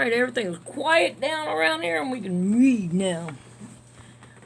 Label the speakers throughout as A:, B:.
A: Alright, everything's quiet down around here and we can read now.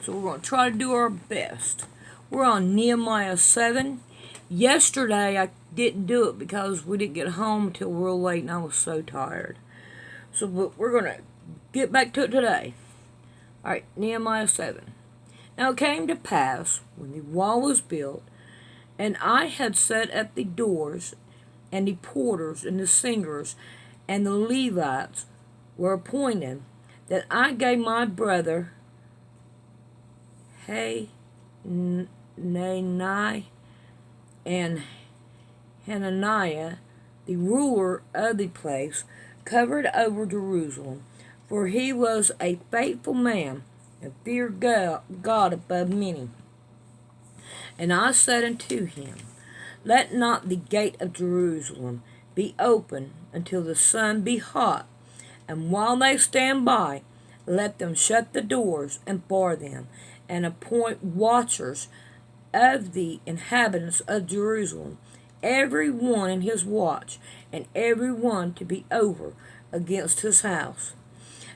A: So we're going to try to do our best. We're on Nehemiah 7. Yesterday I didn't do it because we didn't get home until real late and I was so tired. So but we're going to get back to it today. Alright, Nehemiah 7. Now it came to pass, when the wall was built, and I had set up the doors, and the porters, and the singers, and the Levites were appointed, that I gave my brother Hanani and Hananiah, the ruler of the place, covered over Jerusalem, for he was a faithful man, and feared God above many. And I said unto him, Let not the gate of Jerusalem be open until the sun be hot, and while they stand by, let them shut the doors and bar them, and appoint watchers of the inhabitants of Jerusalem, every one in his watch, and every one to be over against his house.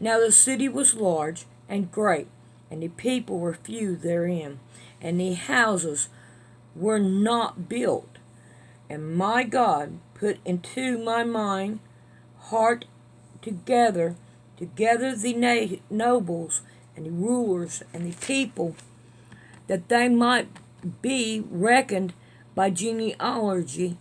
A: Now the city was large and great, and the people were few therein, and the houses were not built. And my God put into my mind heart together the nobles and the rulers and the people, that they might be reckoned by genealogy.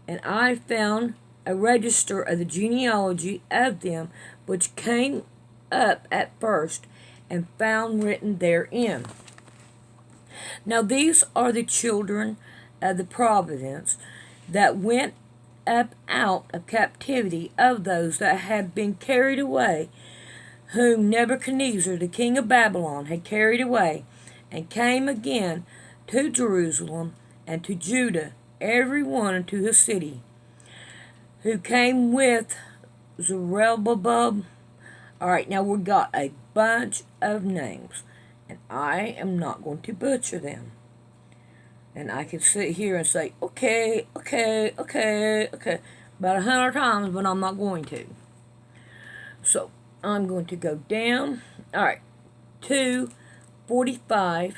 A: And I found a register of the genealogy of them which came up at first, and found written therein. Now these are the children of the province that went up out of captivity of those that had been carried away, whom Nebuchadnezzar the king of Babylon had carried away, and came again to Jerusalem and to Judah, every one unto his city, who came with Zerubbabel. Alright, now we've got a bunch of names, and I am not going to butcher them. And I can sit here and say, okay, about 100 times, but I'm not going to. So, I'm going to go down. Alright, 2:45.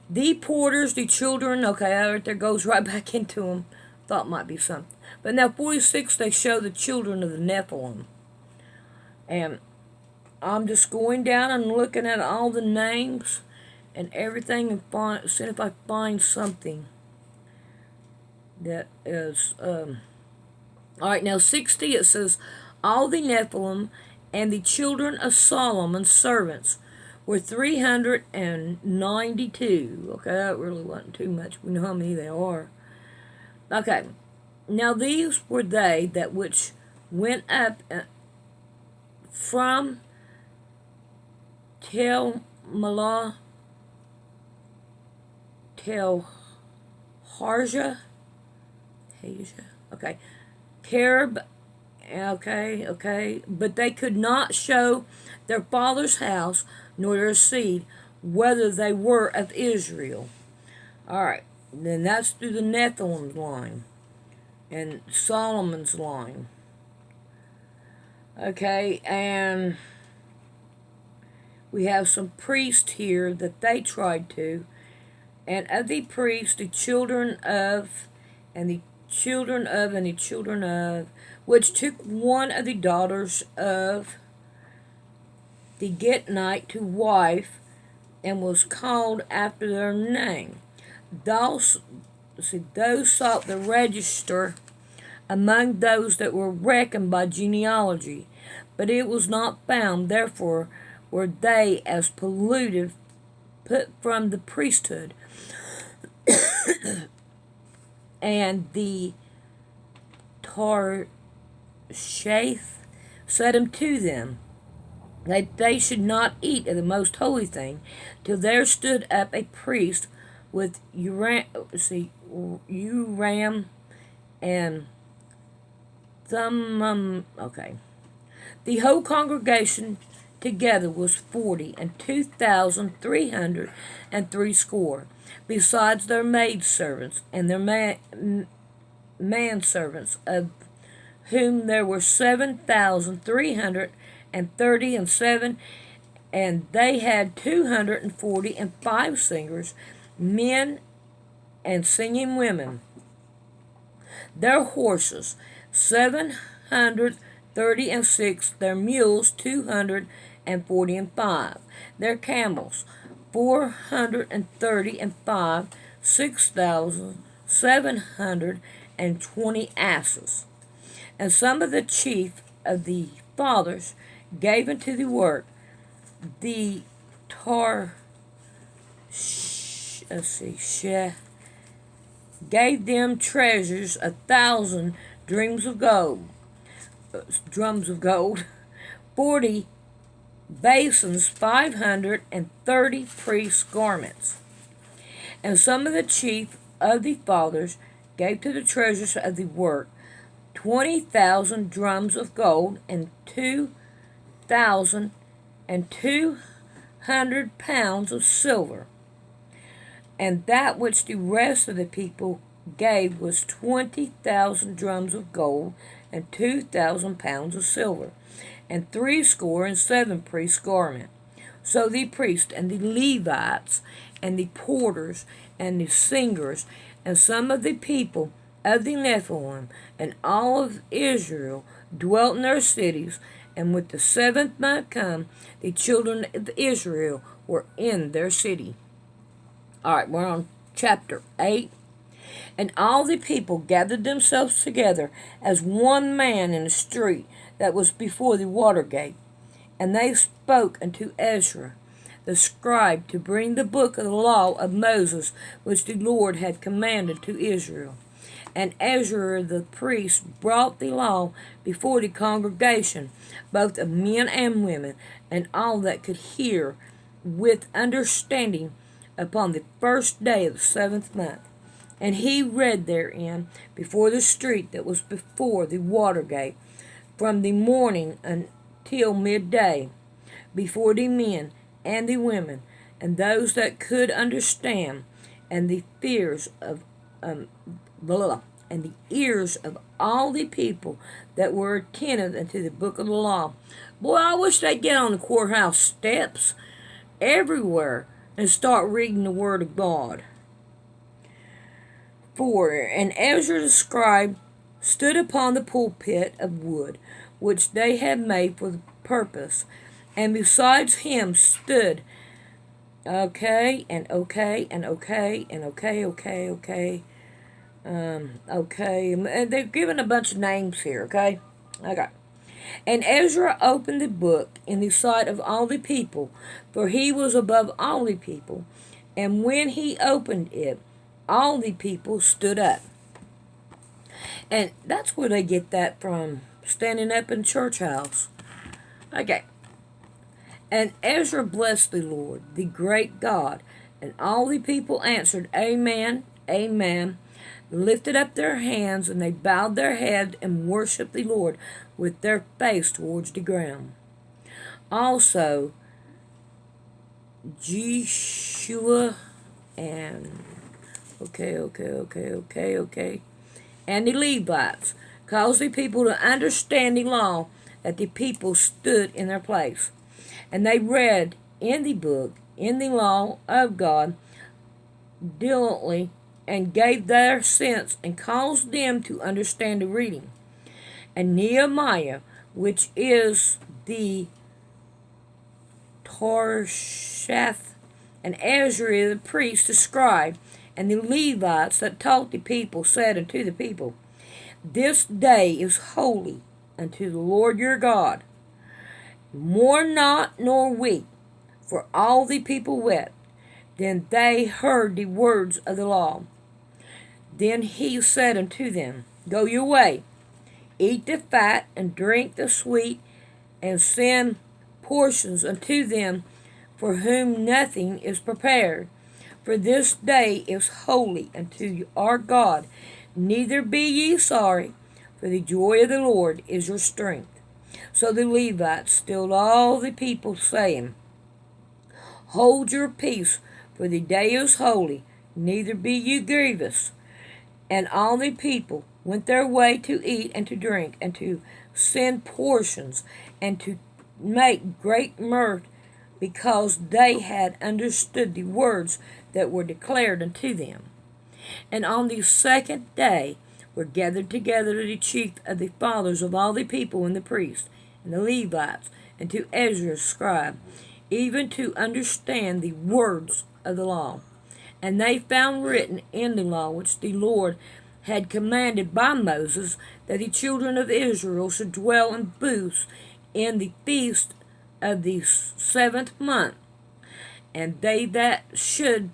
A: The porters, the children, okay, right there goes right back into them. Thought might be something. But now 46, they show the children of the Nephilim. And I'm just going down and looking at all the names and everything, and seeing if I find something that is alright. Now 60, it says, all the Nephilim and the children of Solomon's servants were 392. Okay, that really wasn't too much. We know how many they are. Okay, now these were they that which went up from Tel-Harja, okay, Carib, okay, but they could not show their father's house nor their seed, whether they were of Israel. Alright, then that's through the Nephilim's line and Solomon's line. Okay, and we have some priests here that they tried to, and of the priests, the children of, and the children of, and the children of, which took one of the daughters of the Gittite to wife, and was called after their name. Those sought the register among those that were reckoned by genealogy, but it was not found. Therefore were they as polluted, put from the priesthood. And the Tarshath said unto them, that they should not eat of the most holy thing, till there stood up a priest with Uram and Thummim. Okay. The whole congregation together was 40,002,360, besides their maidservants and their manservants of whom there were 7,337, and they had 245 singers, men and singing women. Their horses 736, their mules 245, their camels 435, 6,720 asses. And some of the chief of the fathers gave unto the work the gave them treasures 1,000 drums of gold, 40 basins, 530 priests' garments. And some of the chief of the fathers gave to the treasures of the work 20,000 drums of gold, and 2,200 pounds of silver. And that which the rest of the people gave was 20,000 drums of gold, and 2,000 pounds of silver, and 67 priests' garment. So the priests and the Levites and the porters and the singers and some of the people of the Nephilim and all of Israel dwelt in their cities, and with the 7th month come, the children of Israel were in their city. All right, we're on chapter 8. And all the people gathered themselves together as one man in the street that was before the water gate. And they spoke unto Ezra, the scribe, to bring the book of the law of Moses, which the Lord had commanded to Israel. And Ezra the priest brought the law before the congregation, both of men and women, and all that could hear with understanding, upon the first day of the 7th month. And he read therein before the street that was before the water gate, from the morning until midday, before the men and the women, and those that could understand, and the ears of all the people that were attentive unto the book of the law. Boy, I wish they'd get on the courthouse steps everywhere and start reading the Word of God. 4. And Ezra the scribe stood upon the pulpit of wood, which they had made for the purpose, and besides him stood and they're giving a bunch of names here, okay. And Ezra opened the book in the sight of all the people, for he was above all the people. And when he opened it, all the people stood up. And that's where they get that from, standing up in church house. Okay. And Ezra blessed the Lord, the great God. And all the people answered, Amen, Amen, lifted up their hands, and they bowed their heads and worshipped the Lord with their face towards the ground. Also, Jeshua and and the Levites caused the people to understand the law, that the people stood in their place. And they read in the book, in the law of God, diligently, and gave their sense, and caused them to understand the reading. And Nehemiah, which is the Tarshath, and Ezra the priest, the scribe, and the Levites that taught the people, said unto the people, This day is holy unto the Lord your God. Mourn not nor weep, for all the people wept. Then they heard the words of the law. Then he said unto them, Go your way, eat the fat, and drink the sweet, and send portions unto them for whom nothing is prepared. For this day is holy unto our God. Neither be ye sorry, for the joy of the Lord is your strength. So the Levites stilled all the people, saying, Hold your peace, for the day is holy, neither be ye grievous. And all the people went their way to eat and to drink, and to send portions, and to make great mirth, because they had understood the words that were declared unto them. And on the second day were gathered together the chief of the fathers of all the people, and the priests, and the Levites, and to Ezra scribe, even to understand the words of the law. And they found written in the law which the Lord had commanded by Moses, that the children of Israel should dwell in booths in the feast of the 7th month, and they that should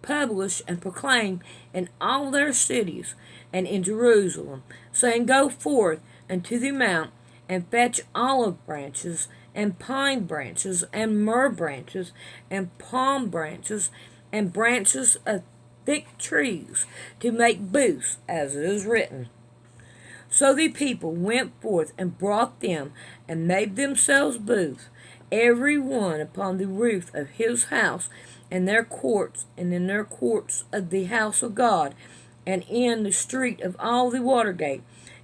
A: publish and proclaim in all their cities and in Jerusalem, saying, Go forth unto the mount, and fetch olive branches, and pine branches, and myrrh branches, and palm branches, and branches of thick trees, to make booths, as it is written. So the people went forth and brought them, and made themselves booths, every one upon the roof of his house, in their courts, and in their courts of the house of God, and in the street of all the water gate,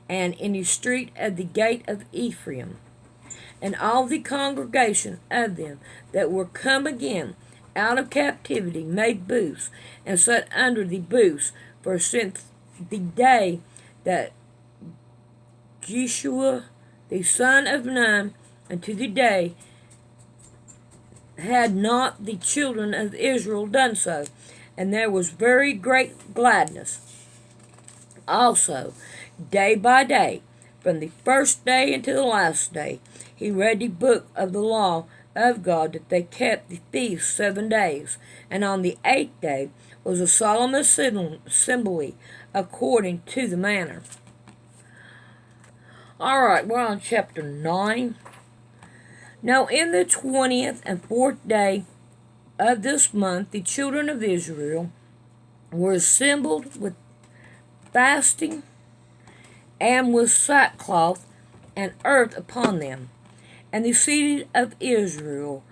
A: and in the street of the gate of Ephraim. And all the congregation of them that were come again out of captivity made booths, and sat under the booths, for since the day that Jeshua the son of Nun unto the day had not the children of Israel done so, and there was very great gladness. Also, day by day, from the first day unto the last day, he read the book of the law of God, that they kept the feast 7 days. And on the 8th day was a solemn assembly, according to the manner. Alright, we're on chapter 9. Now in the 20th and 4th day of this month, the children of Israel were assembled with fasting, and with sackcloth and earth upon them. And the seed of Israel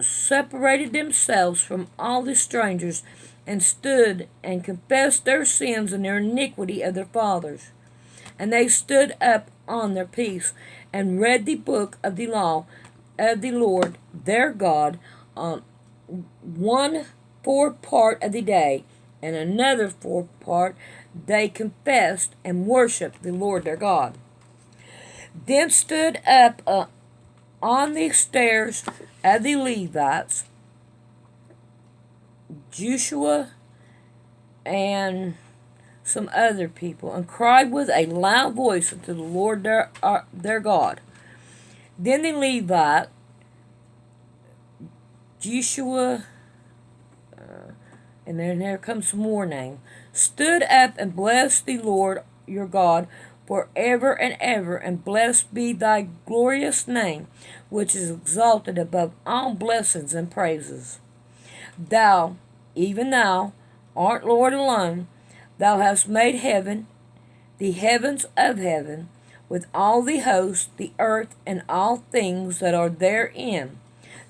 A: separated themselves from all the strangers, and stood and confessed their sins and their iniquity of their fathers. And they stood up on their peace, and read the book of the law of the Lord their God on 1/4 part of the day, and another 4 part they confessed and worshipped the Lord their God. Then stood up on the stairs of the Levites Joshua and some other people, and cried with a loud voice unto the Lord their God. Then the Levite Joshua, and then there comes some more name, stood up and blessed the Lord your God forever and ever, and blessed be thy glorious name, which is exalted above all blessings and praises. Thou, even thou, art Lord alone. Thou hast made heaven, the heavens of heaven, with all the hosts, the earth, and all things that are therein,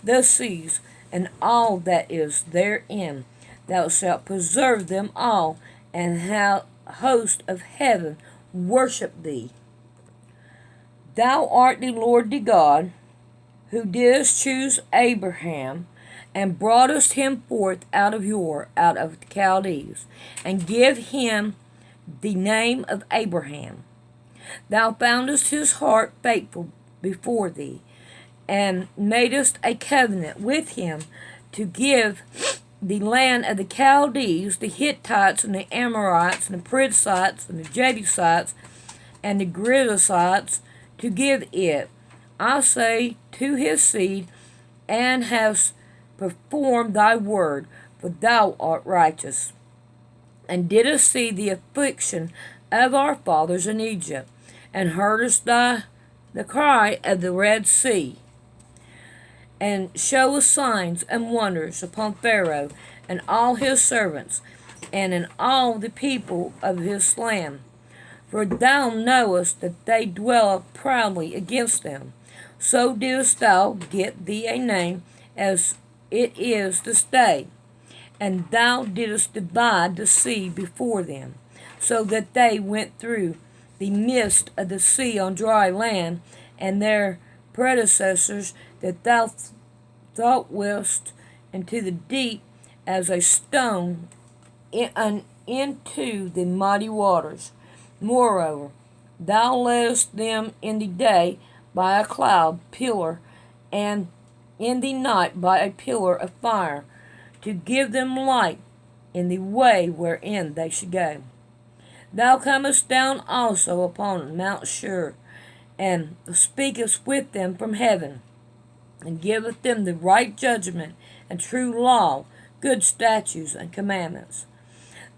A: the seas, and all that is therein. Thou shalt preserve them all, and host of heaven worship thee. Thou art the Lord the God, who didst choose Abraham, and broughtest him forth out of the Chaldees, and give him the name of Abraham. Thou foundest his heart faithful before thee, and madest a covenant with him to give the land of the Chaldees, the Hittites, and the Amorites, and the Perizzites, and the Jebusites, and the Girgashites, to give it, I say, to his seed, and hast performed thy word, for thou art righteous, and didst see the affliction of our fathers in Egypt, and heardest the cry of the Red Sea, and showest signs and wonders upon Pharaoh and all his servants, and in all the people of his land. For thou knowest that they dwell proudly against them. So didst thou get thee a name, as it is this day. And thou didst divide the sea before them, so that they went through the midst of the sea on dry land, and their predecessors that thou throwest into the deep as a stone into the mighty waters. Moreover, thou leddest them in the day by a cloud pillar, and in the night by a pillar of fire, to give them light in the way wherein they should go. Thou comest down also upon Mount Shur, and speakest with them from heaven, and giveth them the right judgment and true law, good statutes and commandments.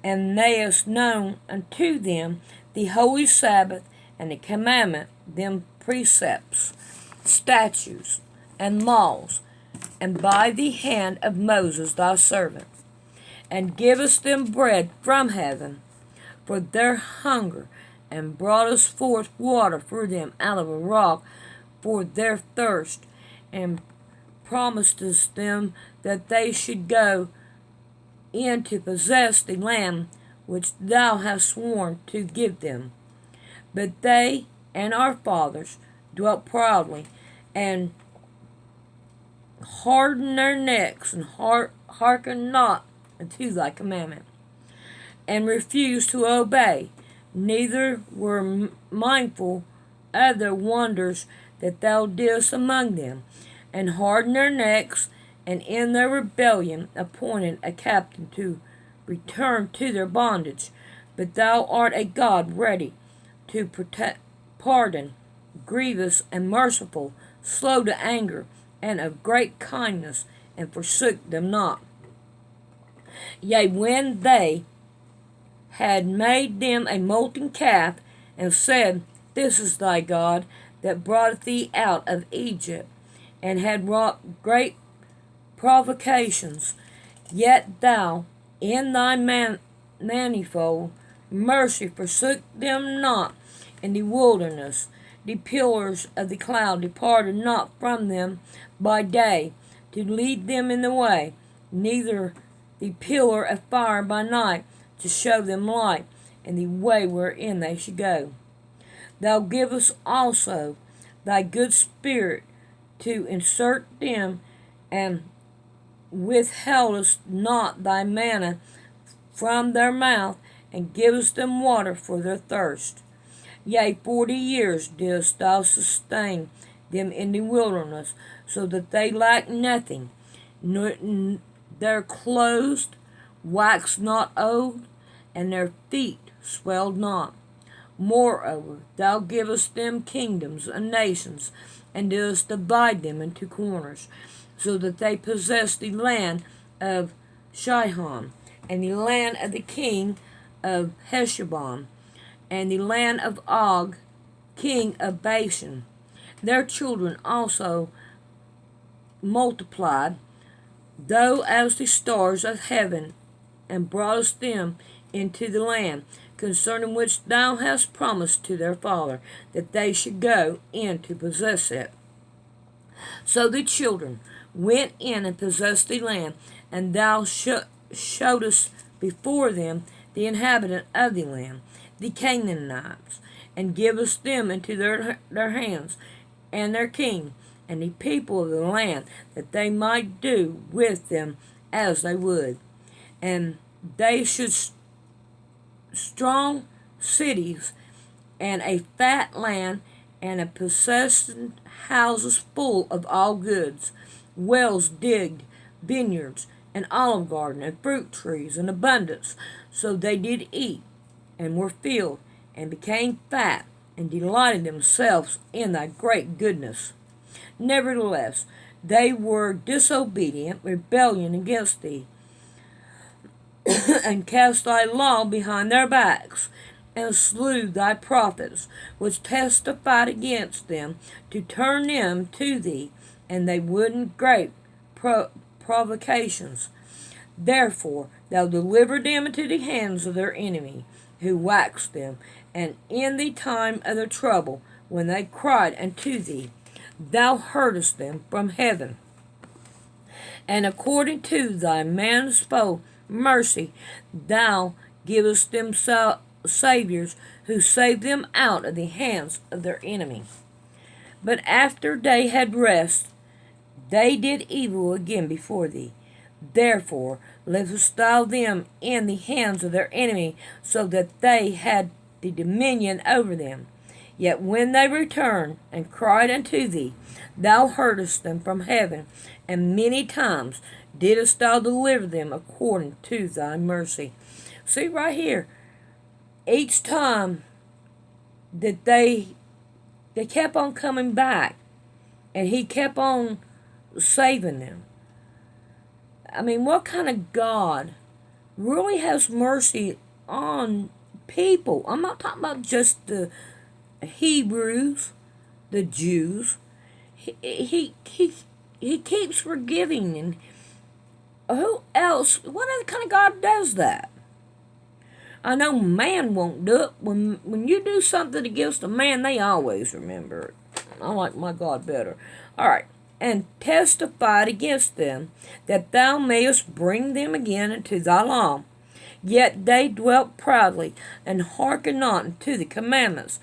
A: And mayest known unto them the holy Sabbath, and the commandment, them precepts, statutes, and laws, and by the hand of Moses thy servant, and givest them bread from heaven for their hunger, and broughtest forth water for them out of a rock for their thirst, and promisest them that they should go in to possess the land which thou hast sworn to give them. But they and our fathers dwelt proudly, and hardened their necks, and hearkened not unto thy commandment, and refused to obey, neither were mindful of the wonders that thou didst among them, and hardened their necks, and in their rebellion appointed a captain to return to their bondage. But thou art a God ready to pardon, grievous and merciful, slow to anger, and of great kindness, and forsook them not. Yea, when they had made them a molten calf, and said, This is thy God that brought thee out of Egypt, and had wrought great provocations, yet thou in thy manifold mercy forsook them not in the wilderness. The pillars of the cloud departed not from them by day to lead them in the way, neither the pillar of fire by night to show them light in the way wherein they should go. Thou givest also thy good spirit to insert them, and withheldest not thy manna from their mouth, and givest them water for their thirst. Yea, 40 years didst thou sustain them in the wilderness, so that they lacked nothing. Their clothes waxed not old, and their feet swelled not. Moreover, thou givest them kingdoms and nations, and didst divide them into corners, so that they possessed the land of Shihon, and the land of the king of Heshbon, and the land of Og, king of Bashan. Their children also multiplied, though as the stars of heaven, and broughtest them into the land, concerning which thou hast promised to their father, that they should go in to possess it. So the children went in and possessed the land, and thou showedest before them the inhabitant of the land, the Canaanites, and givest them into their hands, and their king, and the people of the land, that they might do with them as they would. And they should strong cities, and a fat land, and a possessed houses full of all goods, wells digged, vineyards, and olive garden, and fruit trees in abundance. So they did eat, and were filled, and became fat, and delighted themselves in thy great goodness. Nevertheless, they were disobedient, rebellion against thee, and cast thy law behind their backs, and slew thy prophets, which testified against them, to turn them to thee, and they wouldn't great provocations. Therefore thou delivered them into the hands of their enemy, who waxed them, and in the time of their trouble, when they cried unto thee, thou heardest them from heaven. And according to thy manifold mercy, thou givest them saviors who saved them out of the hands of their enemy. But after they had rest, they did evil again before thee. Therefore leavest thou them in the hands of their enemy, so that they had the dominion over them. Yet when they returned and cried unto thee, thou heardest them from heaven, and many times didst thou deliver them according to thy mercy. See right here, each time that they kept on coming back, and he kept on saving them. I mean, what kind of God really has mercy on people? I'm not talking about just the Hebrews, the Jews. He keeps forgiving, and who else? What other kind of God does that? I know man won't do it. When you do something against a man, they always remember it. I like my God better. All right. And testified against them, that thou mayest bring them again into thy law. Yet they dwelt proudly, and hearkened not unto the commandments,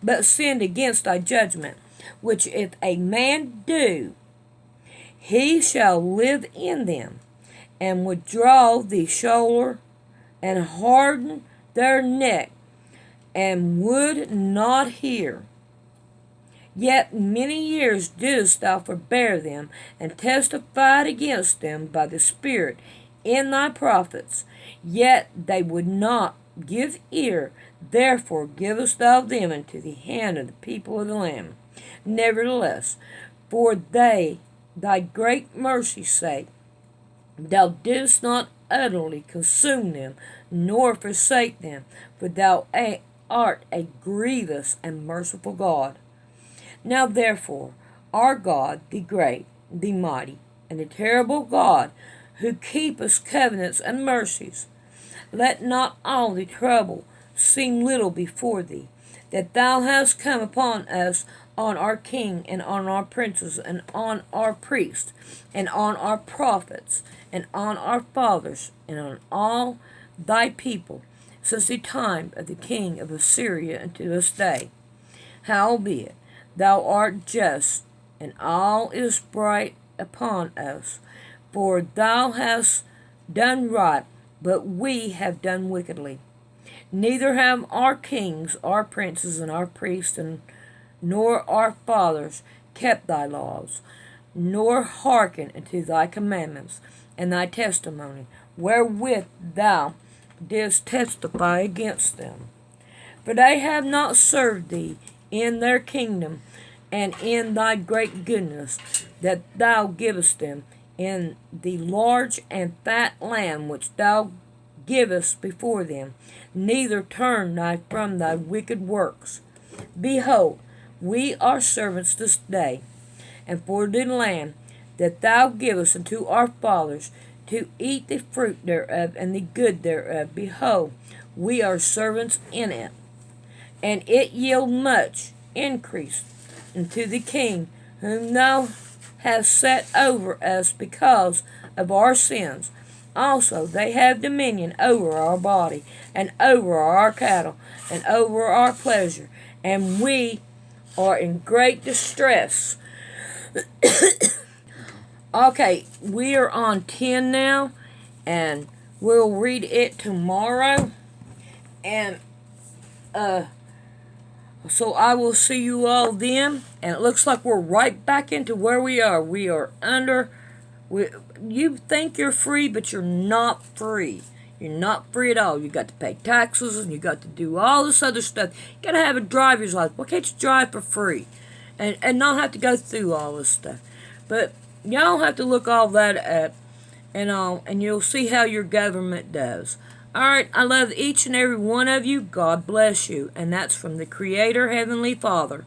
A: but sinned against thy judgment, which if a man do, he shall live in them, and withdraw the shoulder, and harden their neck, and would not hear. Yet many years didst thou forbear them, and testified against them by the Spirit in thy prophets. Yet they would not give ear. Therefore givest thou them into the hand of the people of the land. Nevertheless, for thy great mercy's sake, thou didst not utterly consume them, nor forsake them, for thou art a grievous and merciful God. Now therefore, our God, the great, the mighty, and the terrible God, who keepeth covenants and mercies, let not all the trouble seem little before thee, that thou hast come upon us, on our king, and on our princes, and on our priests, and on our prophets, and on our fathers, and on all thy people, since the time of the king of Assyria unto this day. Howbeit, thou art just, and all is bright upon us. For thou hast done right, but we have done wickedly. Neither have our kings, our princes, and our priests, nor our fathers kept thy laws, nor hearkened unto thy commandments and thy testimony, wherewith thou didst testify against them. For they have not served thee in their kingdom, and in thy great goodness that thou givest them in the large and fat land which thou givest before them, neither turn thy from thy wicked works. Behold, we are servants this day, and for the land that thou givest unto our fathers, to eat the fruit thereof and the good thereof, behold, we are servants in it, and it yield much increase unto the king, whom thou hast set over us because of our sins. Also they have dominion over our body, and over our cattle, and over our pleasure, and we are in great distress. Okay, we are on 10 now, and we'll read it tomorrow. And so I will see you all then. And it looks like we're right back into where we are. We are under. You think you're free, but you're not free. You're not free at all. You got to pay taxes, and you got to do all this other stuff. You got to have a driver's license. Why can't you drive for free, and not have to go through all this stuff? But y'all have to look all that up, and you'll see how your government does. All right, I love each and every one of you. God bless you, and that's from the Creator, Heavenly Father.